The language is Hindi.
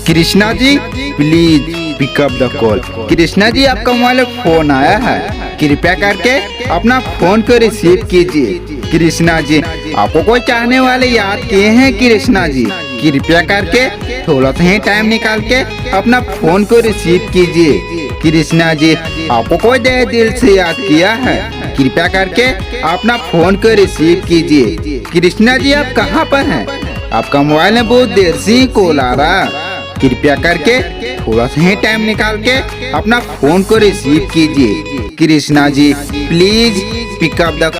Krishna ji please pick up the call. Krishna ji आपका मोबाइल में फोन आया है, कृपया करके अपना फोन को रिसीव कीजिए। कृष्णा जी आपको कोई चाहने वाले याद किए हैं कृष्णा जी, कृपया करके थोड़ा सा ही टाइम निकाल के अपना फोन को रिसीव कीजिए। कृष्णा जी आपको कोई दिल से याद किया है, कृपया करके अपना फोन को रिसीव कीजिए। कृष्णा जी आप कहाँ पर हैं? आपका मोबाइल में बहुत देर से ही कॉल आ रहा, कृपया करके थोड़ा सा ही टाइम निकाल के अपना फोन को रिसीव कीजिए। Krishna ji please pick up the